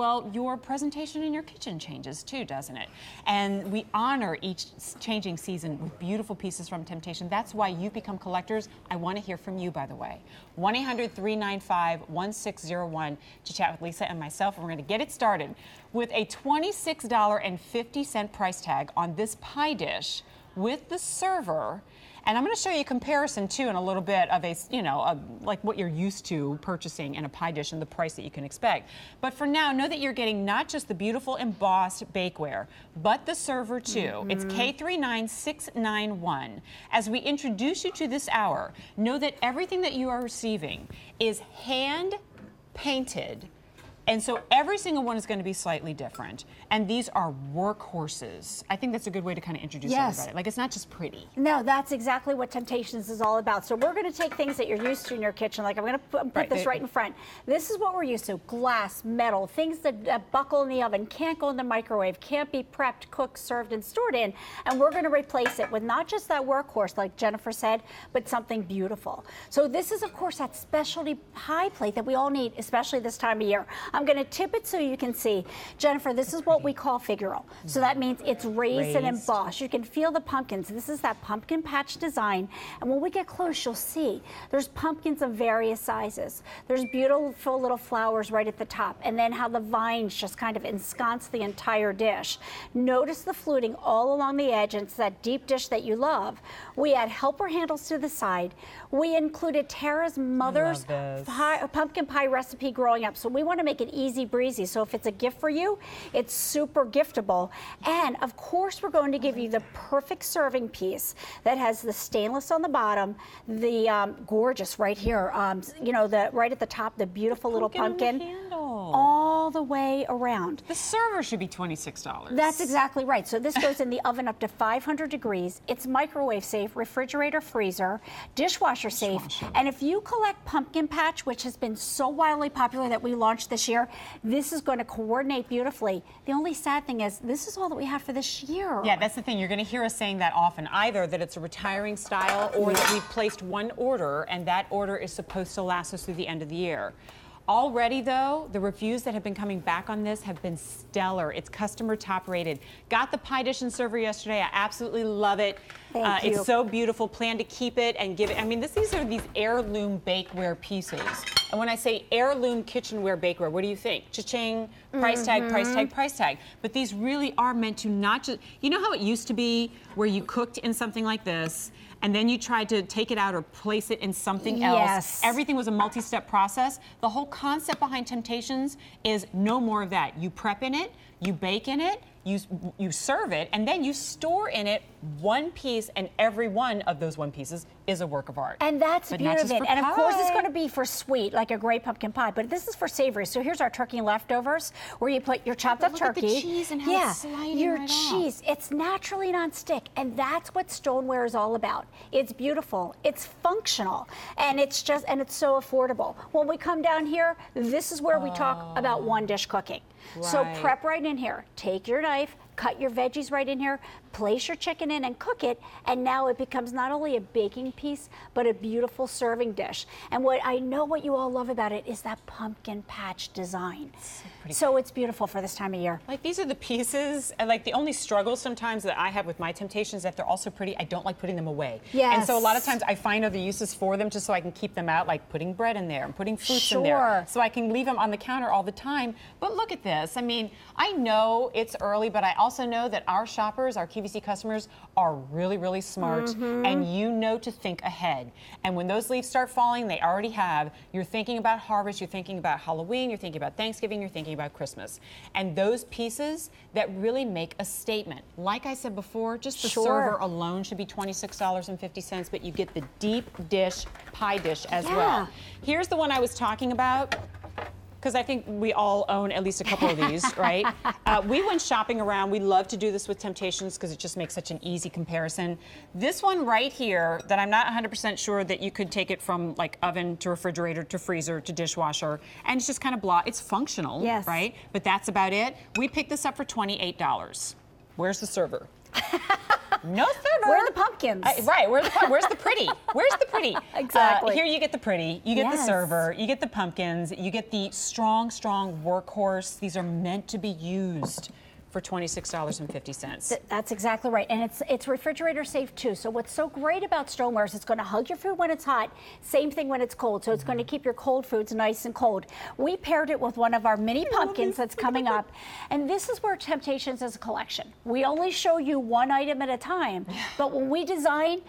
Well, your presentation in your kitchen changes too, doesn't it? And we honor each changing season with beautiful pieces from Temp-tation. That's why you've become collectors. I want to hear from you, by the way. 1-800-395-1601 to chat with Lisa and myself, and we're going to get it started with a $26.50 price tag on this pie dish with the server. And I'm going to show you a comparison, too, in a little bit of a, like what you're used to purchasing in a pie dish and the price that you can expect. But for now, know that you're getting not just the beautiful embossed bakeware, but the server, too. It's K39691. As we introduce you to this hour, know that everything that you are receiving is hand-painted. And so every single one is going to be slightly different. And these are workhorses. I think that's a good way to kind of introduce everybody. Like, it's not just pretty. No, that's exactly what Temp-tations is all about. So we're going to take things that you're used to in your kitchen. Like, I'm going to put this right in front. This is what we're used to. Glass, metal, things that buckle in the oven, can't go in the microwave, can't be prepped, cooked, served, and stored in. And we're going to replace it with not just that workhorse, like Jennifer said, but something beautiful. So this is, of course, that specialty pie plate that we all need, especially this time of year. I'm going to tip it so you can see. Jennifer, this is what we call Figural. So that means it's raised and embossed. You can feel the pumpkins. This is that pumpkin patch design. And when we get close, you'll see there's pumpkins of various sizes. There's beautiful little flowers right at the top. And then how the vines just kind of ensconce the entire dish. Notice the fluting all along the edge. And it's that deep dish that you love. We add helper handles to the side. We included Tara's mother's pumpkin pie recipe growing up. So we want to make it easy breezy. So if it's a gift for you, it's super giftable. And of course, we're going to give you the perfect serving piece that has the stainless on the bottom, the gorgeous right here, right at the top, the beautiful little pumpkin. All the way around. The server should be $26. That's exactly right. So this goes in the oven up to 500 degrees. It's microwave safe, refrigerator, freezer, dishwasher safe. And if you collect pumpkin patch, which has been so wildly popular that we launched this year, this is going to coordinate beautifully. The only sad thing is this is all that we have for this year. Yeah, that's the thing. You're going to hear us saying that often, either that it's a retiring style or that we've placed one order and that order is supposed to last us through the end of the year. Already, though, the reviews that have been coming back on this have been stellar. It's customer top rated. Got the pie dish and server yesterday. I absolutely love it. Thank you. It's so beautiful. Plan to keep it and give it. I mean, these are these heirloom bakeware pieces. And when I say heirloom kitchenware bakeware, what do you think? Cha-ching, price tag, price tag, price tag. But these really are meant to not just, you know how it used to be where you cooked in something like this and then you tried to take it out or place it in something else. Yes. Everything was a multi-step process. The whole concept behind Temp-tations is no more of that. You prep in it, you bake in it, you serve it, and then you store in it one piece, and every one of those one pieces is a work of art. And that's the beauty of it. And of course, it's going to be for sweet, like a great pumpkin pie, but this is for savory. So here's our turkey leftovers, where you put your chopped up turkey. Look at the cheese and how it's sliding your right cheese. off. It's naturally non-stick, and that's what stoneware is all about. It's beautiful, it's functional, and it's so affordable. When we come down here, this is where we talk about one dish cooking. So prep right in here. Take your knife, cut your veggies right in here, place your chicken in and cook it, and now it becomes not only a baking piece, but a beautiful serving dish. And what you all love about it is that pumpkin patch design. So it's beautiful for this time of year. Like, these are the pieces, and like the only struggle sometimes that I have with my Temp-tations is that they're also pretty, I don't like putting them away. Yes. And so a lot of times I find other uses for them just so I can keep them out, like putting bread in there and putting fruits in there. So I can leave them on the counter all the time. But look at this. I mean, I know it's early, but I also know that our shoppers, our QVC customers, are really, really smart, and you know to think ahead. And when those leaves start falling, they already have, you're thinking about harvest, you're thinking about Halloween, you're thinking about Thanksgiving, you're thinking about Christmas. And those pieces that really make a statement. Like I said before, just the server alone should be $26.50, but you get the deep dish pie dish as well. Here's the one I was talking about, because I think we all own at least a couple of these, right? We went shopping around. We love to do this with Temp-tations because it just makes such an easy comparison. This one right here, that I'm not 100% sure that you could take it from like oven to refrigerator to freezer to dishwasher, and it's just kind of blah. It's functional, right? But that's about it. We picked this up for $28. Where's the server? No server. Where are the pumpkins? Right, where's the pretty? Where's the pretty? Exactly. Here you get the pretty, you get the server, you get the pumpkins, you get the strong workhorse. These are meant to be used for $26.50. That's exactly right, and it's refrigerator safe too. So what's so great about stoneware is it's going to hug your food when it's hot, same thing when it's cold. So it's going to keep your cold foods nice and cold. We paired it with one of our mini pumpkins that's coming up, and this is where Temp-tations is a collection. We only show you one item at a time, but when we design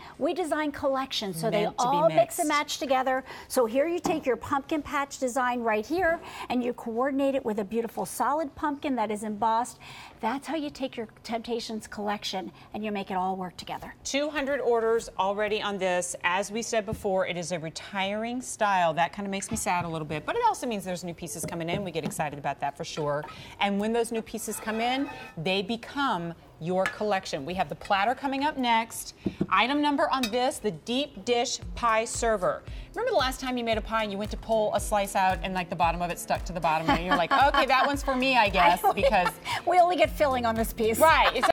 collections, so they all mix and match together. So here you take your pumpkin patch design right here, and you coordinate it with a beautiful solid pumpkin that is embossed. That's how you take your Temp-tations collection and you make it all work together. 200 orders already on this. As we said before, it is a retiring style. That kind of makes me sad a little bit, but it also means there's new pieces coming in. We get excited about that for sure. And when those new pieces come in, they become your collection. We have the platter coming up next. Item number on this, the deep dish pie server. Remember the last time you made a pie and you went to pull a slice out and like the bottom of it stuck to the bottom and you're like, okay, that one's for me, I guess, because we only get filling on this piece. Right.